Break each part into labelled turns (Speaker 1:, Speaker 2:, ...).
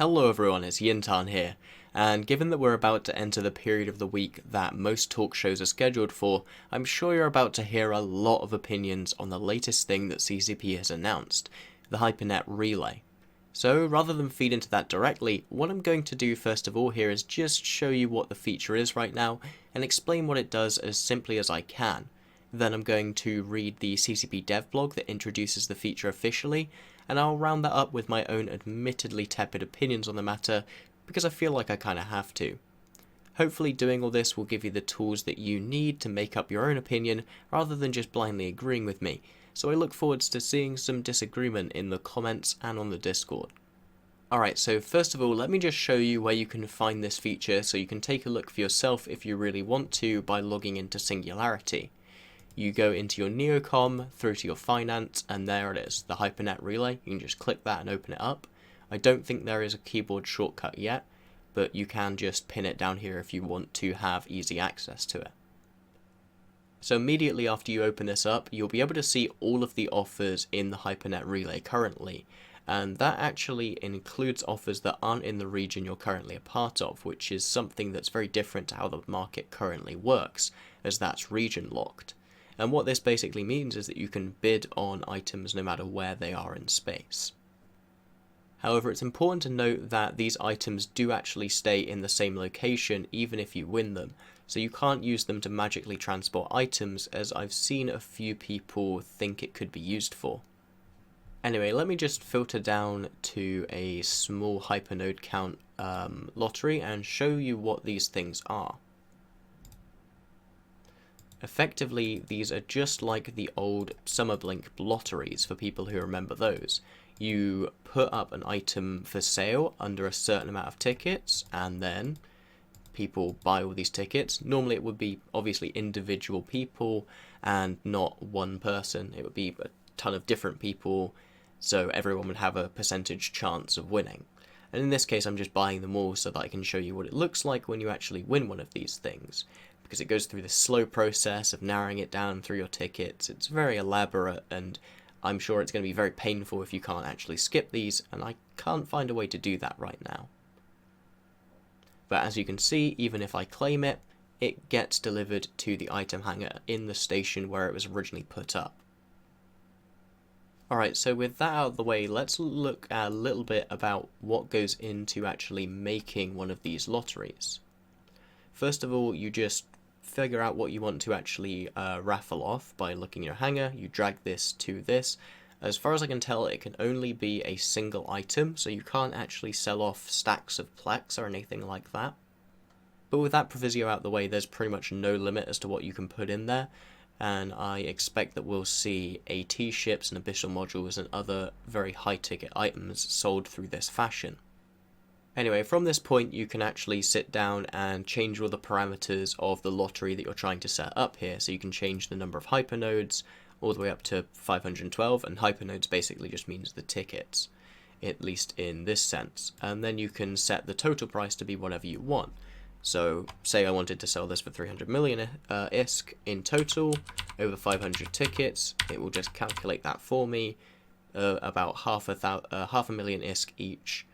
Speaker 1: Hello everyone, it's Jin'taan here, and given that we're about to enter the period of the week that most talk shows are scheduled for, I'm sure you're about to hear a lot of opinions on the latest thing that CCP has announced, the HyperNet Relay. So rather than feed into that directly, what I'm going to do first of all here is just show you what the feature is right now, and explain what it does as simply as I can. Then I'm going to read the CCP dev blog that introduces the feature officially, and I'll round that up with my own admittedly tepid opinions on the matter, because I feel like I kinda have to. Hopefully doing all this will give you the tools that you need to make up your own opinion, rather than just blindly agreeing with me, so I look forward to seeing some disagreement in the comments and on the Discord. Alright, so first of all, let me just show you where you can find this feature so you can take a look for yourself if you really want to by logging into Singularity. You go into your Neocom, through to your Finance, and there it is, the HyperNet Relay. You can just click that and open it up. I don't think there is a keyboard shortcut yet, but you can just pin it down here if you want to have easy access to it. So immediately after you open this up, you'll be able to see all of the offers in the HyperNet Relay currently, and that actually includes offers that aren't in the region you're currently a part of, which is something that's very different to how the market currently works, as that's region locked. And what this basically means is that you can bid on items no matter where they are in space. However, it's important to note that these items do actually stay in the same location even if you win them, so you can't use them to magically transport items, as I've seen a few people think it could be used for. Anyway, let me just filter down to a small hypernode count lottery and show you what these things are. Effectively, these are just like the old Summer Blink lotteries for people who remember those. You put up an item for sale under a certain amount of tickets, and then people buy all these tickets. Normally it would be obviously individual people and not one person. It would be a ton of different people, so everyone would have a percentage chance of winning. And in this case I'm just buying them all so that I can show you what it looks like when you actually win one of these things, because it goes through this slow process of narrowing it down through your tickets. It's very elaborate, and I'm sure it's going to be very painful if you can't actually skip these, and I can't find a way to do that right now. But as you can see, even if I claim it, it gets delivered to the item hanger in the station where it was originally put up. Alright, so with that out of the way, let's look a little bit about what goes into actually making one of these lotteries. First of all, you just figure out what you want to actually raffle off by looking at your hanger. You drag this to this. As far as I can tell, it can only be a single item, so you can't actually sell off stacks of Plex or anything like that. But with that proviso out the way, there's pretty much no limit as to what you can put in there, and I expect that we'll see AT ships and abyssal modules and other very high ticket items sold through this fashion. Anyway, from this point you can actually sit down and change all the parameters of the lottery that you're trying to set up here. So you can change the number of hypernodes all the way up to 512, and hypernodes basically just means the tickets, at least in this sense. And then you can set the total price to be whatever you want. So say I wanted to sell this for 300 million ISK in total over 500 tickets, it will just calculate that for me, about half a million ISK each.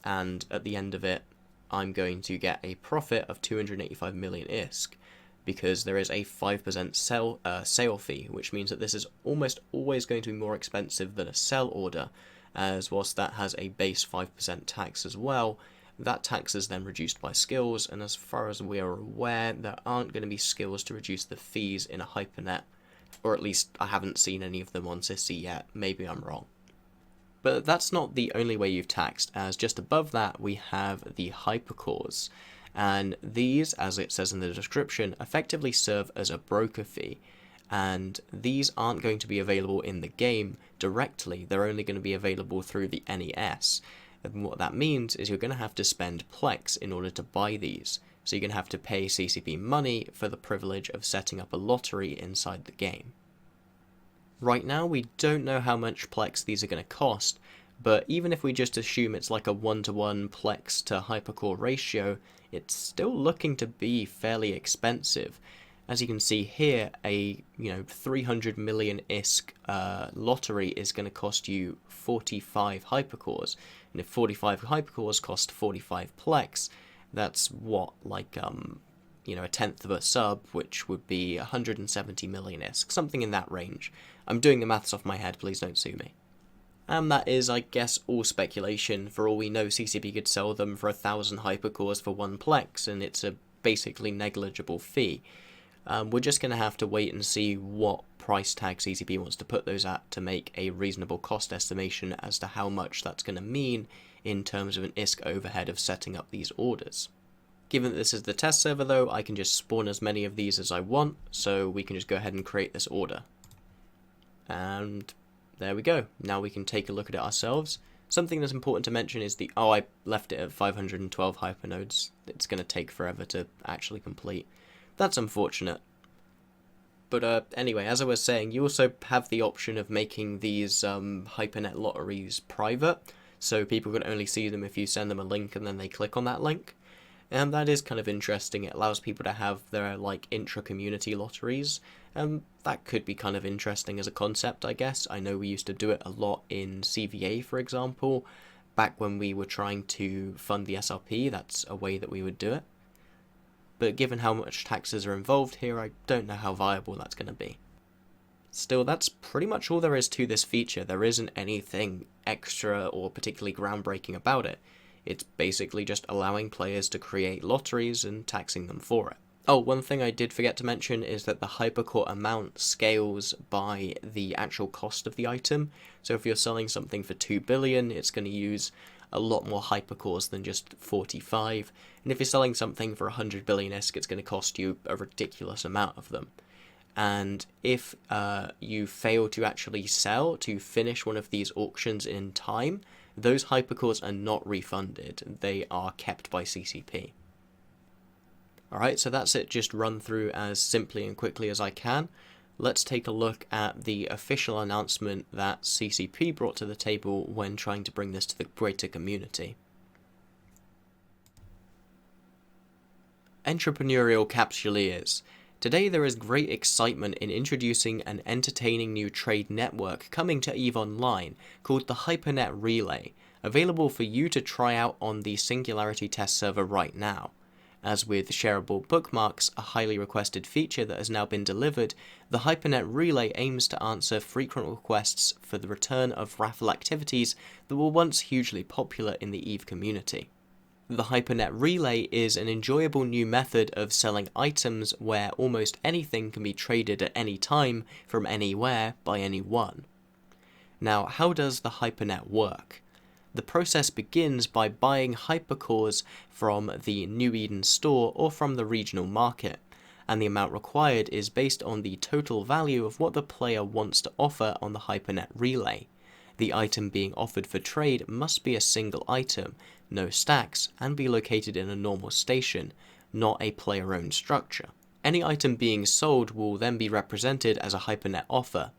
Speaker 1: And at the end of it, I'm going to get a profit of 285 million ISK, because there is a 5% sale fee, which means that this is almost always going to be more expensive than a sell order, as whilst that has a base 5% tax as well, that tax is then reduced by skills, and as far as we are aware, there aren't going to be skills to reduce the fees in a HyperNet, or at least I haven't seen any of them on Sissy yet, maybe I'm wrong. But that's not the only way you've taxed, as just above that we have the hypercores, and these, as it says in the description, effectively serve as a broker fee, and these aren't going to be available in the game directly, they're only going to be available through the NES, and what that means is you're going to have to spend Plex in order to buy these, so you're going to have to pay CCP money for the privilege of setting up a lottery inside the game. Right now we don't know how much Plex these are going to cost, but even if we just assume it's like a 1-to-1 Plex to hypercore ratio, it's still looking to be fairly expensive, As you can see here, a 300 million ISK lottery is going to cost you 45 hypercores, and if 45 hypercores cost 45 plex, that's what, like a tenth of a sub, which would be 170 million ISK, something in that range. I'm doing the maths off my head, please don't sue me. And that is, I guess, all speculation. For all we know, CCP could sell them for 1,000 hypercores for 1 plex, and it's a basically negligible fee. We're just going to have to wait and see what price tag CCP wants to put those at to make a reasonable cost estimation as to how much that's going to mean in terms of an ISK overhead of setting up these orders. Given that this is the test server though, I can just spawn as many of these as I want, so we can just go ahead and create this order. And there we go. Now we can take a look at it ourselves. Something that's important to mention is I left it at 512 hypernodes. It's going to take forever to actually complete. That's unfortunate. But anyway, as I was saying, you also have the option of making these HyperNet lotteries private, so people can only see them if you send them a link and then they click on that link. And that is kind of interesting. It allows people to have their intra-community lotteries. That could be kind of interesting as a concept, I guess. I know we used to do it a lot in CVA, for example. Back when we were trying to fund the SRP, that's a way that we would do it. But given how much taxes are involved here, I don't know how viable that's going to be. Still, that's pretty much all there is to this feature. There isn't anything extra or particularly groundbreaking about it. It's basically just allowing players to create lotteries and taxing them for it. Oh, one thing I did forget to mention is that the hypercore amount scales by the actual cost of the item. So if you're selling something for 2 billion, it's going to use a lot more hypercores than just 45. And if you're selling something for 100 billion ISK, it's going to cost you a ridiculous amount of them. And if you fail to actually finish one of these auctions in time, those hypercores are not refunded. They are kept by CCP. Alright, so that's it, just run through as simply and quickly as I can. Let's take a look at the official announcement that CCP brought to the table when trying to bring this to the greater community. Entrepreneurial Capsuleers. Today there is great excitement in introducing an entertaining new trade network coming to EVE Online called the HyperNet Relay, available for you to try out on the Singularity test server right now. As with shareable bookmarks, a highly requested feature that has now been delivered, the HyperNet Relay aims to answer frequent requests for the return of raffle activities that were once hugely popular in the EVE community. The HyperNet Relay is an enjoyable new method of selling items where almost anything can be traded at any time from anywhere by anyone. Now, how does the HyperNet work? The process begins by buying hypercores from the New Eden store or from the regional market, and the amount required is based on the total value of what the player wants to offer on the HyperNet Relay. The item being offered for trade must be a single item, no stacks, and be located in a normal station, not a player-owned structure. Any item being sold will then be represented as a HyperNet offer.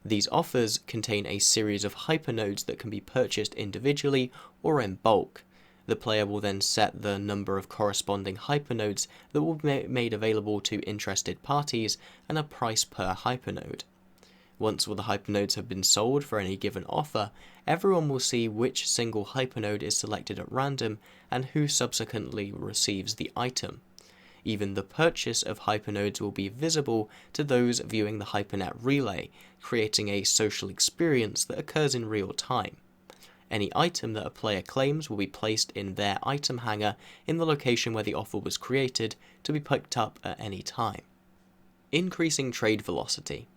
Speaker 1: These offers contain a series of hypernodes that can be purchased individually or in bulk. The player will then set the number of corresponding hypernodes that will be made available to interested parties and a price per hypernode. Once all the hypernodes have been sold for any given offer, everyone will see which single hypernode is selected at random and who subsequently receives the item. Even the purchase of hypernodes will be visible to those viewing the HyperNet Relay, creating a social experience that occurs in real time. Any item that a player claims will be placed in their item hanger in the location where the offer was created to be picked up at any time. Increasing trade velocity.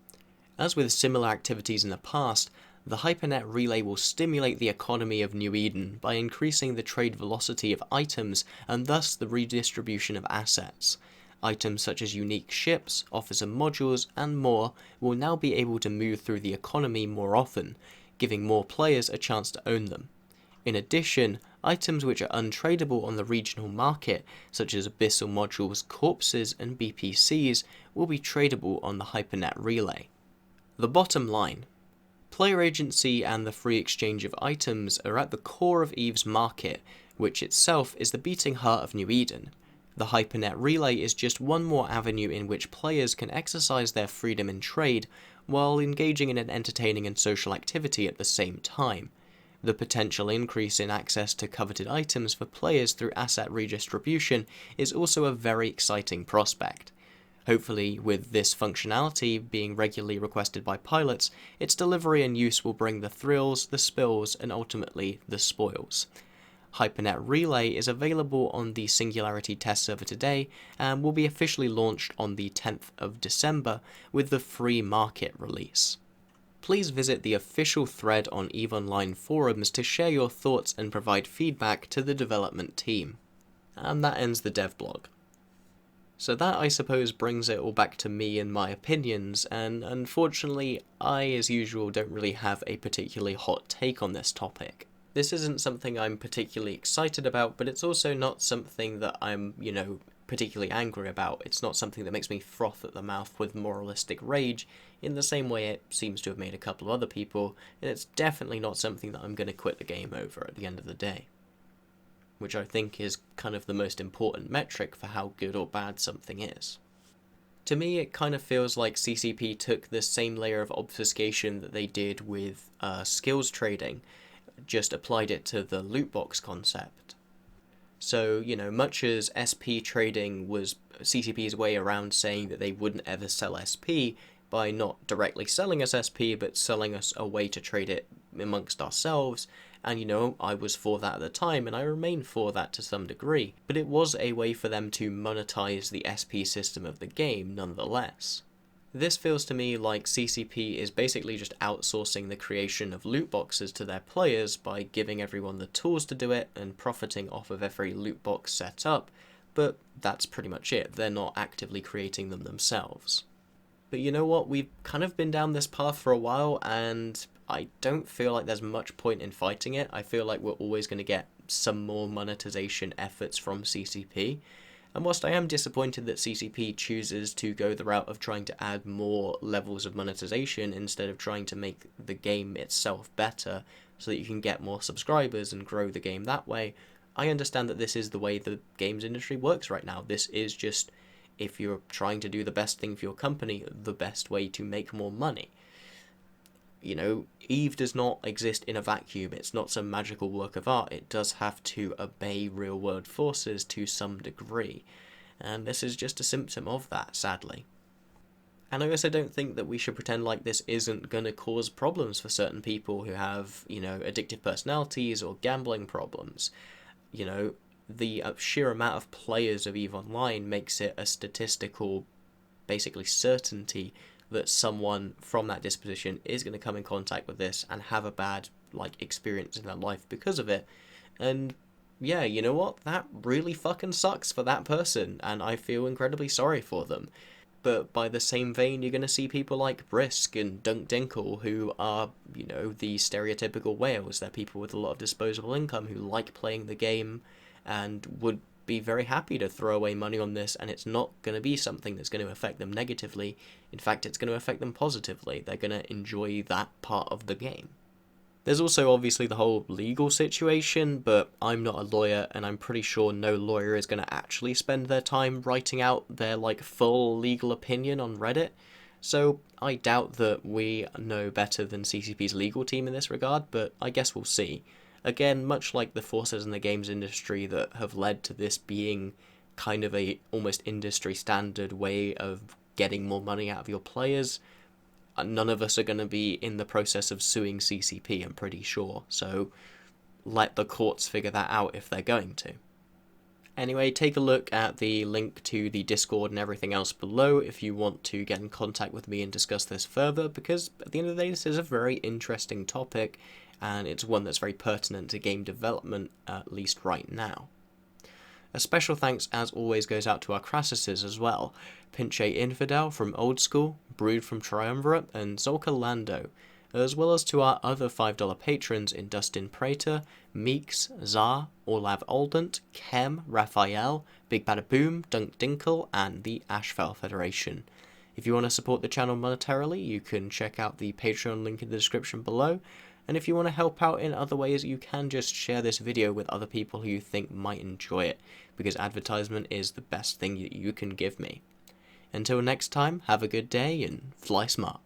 Speaker 1: As with similar activities in the past, the HyperNet Relay will stimulate the economy of New Eden by increasing the trade velocity of items and thus the redistribution of assets. Items such as unique ships, officer modules, and more will now be able to move through the economy more often, giving more players a chance to own them. In addition, items which are untradeable on the regional market, such as abyssal modules, corpses, and BPCs, will be tradable on the HyperNet Relay. The bottom line. Player agency and the free exchange of items are at the core of EVE's market, which itself is the beating heart of New Eden. The HyperNet Relay is just one more avenue in which players can exercise their freedom in trade while engaging in an entertaining and social activity at the same time. The potential increase in access to coveted items for players through asset redistribution is also a very exciting prospect. Hopefully, with this functionality being regularly requested by pilots, its delivery and use will bring the thrills, the spills, and ultimately the spoils. HyperNet Relay is available on the Singularity test server today and will be officially launched on the 10th of December with the free market release. Please visit the official thread on EVE Online forums to share your thoughts and provide feedback to the development team. And that ends the dev blog. So that, I suppose, brings it all back to me and my opinions, and unfortunately, I, as usual, don't really have a particularly hot take on this topic. This isn't something I'm particularly excited about, but it's also not something that I'm, particularly angry about. It's not something that makes me froth at the mouth with moralistic rage, in the same way it seems to have made a couple of other people, and it's definitely not something that I'm going to quit the game over at the end of the day. Which I think is kind of the most important metric for how good or bad something is. To me, it kind of feels like CCP took the same layer of obfuscation that they did with skills trading, just applied it to the loot box concept. So, much as SP trading was CCP's way around saying that they wouldn't ever sell SP by not directly selling us SP, but selling us a way to trade it amongst ourselves, and I was for that at the time, and I remain for that to some degree, but it was a way for them to monetize the SP system of the game nonetheless. This feels to me like CCP is basically just outsourcing the creation of loot boxes to their players by giving everyone the tools to do it and profiting off of every loot box set up, but that's pretty much it. They're not actively creating them themselves. But you know what? We've kind of been down this path for a while, and I don't feel like there's much point in fighting it. I feel like we're always going to get some more monetization efforts from CCP. And whilst I am disappointed that CCP chooses to go the route of trying to add more levels of monetization instead of trying to make the game itself better so that you can get more subscribers and grow the game that way, I understand that this is the way the games industry works right now. This is just, if you're trying to do the best thing for your company, the best way to make more money. EVE does not exist in a vacuum. It's not some magical work of art. It does have to obey real-world forces to some degree, and this is just a symptom of that, sadly. And I also don't think that we should pretend like this isn't going to cause problems for certain people who have, addictive personalities or gambling problems. The sheer amount of players of EVE Online makes it a statistical, basically, certainty that someone from that disposition is going to come in contact with this and have a bad experience in their life because of it. And yeah, you know what? That really fucking sucks for that person, and I feel incredibly sorry for them. But by the same vein, you're going to see people like Brisk and Dunk Dinkle, who are, the stereotypical whales. They're people with a lot of disposable income who like playing the game and would be very happy to throw away money on this, and it's not going to be something that's going to affect them negatively. In fact, it's going to affect them positively. They're going to enjoy that part of the game. There's also obviously the whole legal situation, but I'm not a lawyer, and I'm pretty sure no lawyer is going to actually spend their time writing out their full legal opinion on Reddit. So I doubt that we know better than CCP's legal team in this regard, but I guess we'll see. Again, much like the forces in the games industry that have led to this being kind of a almost industry standard way of getting more money out of your players, none of us are going to be in the process of suing CCP, I'm pretty sure. So let the courts figure that out if they're going to. Anyway, take a look at the link to the Discord and everything else below if you want to get in contact with me and discuss this further, because at the end of the day, this is a very interesting topic, and it's one that's very pertinent to game development, at least right now. A special thanks, as always, goes out to our Crassuses as well. Pinche Infidel from Old School, Brood from Triumvirate, and Zolka Lando, as well as to our other $5 patrons in Dustin Prater, Meeks, Zar, Olav Oldent, Kem, Raphael, Big Bada Boom, Dunk Dinkle, and the Ashfell Federation. If you want to support the channel monetarily, you can check out the Patreon link in the description below, And if you want to help out in other ways, you can just share this video with other people who you think might enjoy it, because advertisement is the best thing that you can give me. Until next time, have a good day and fly smart.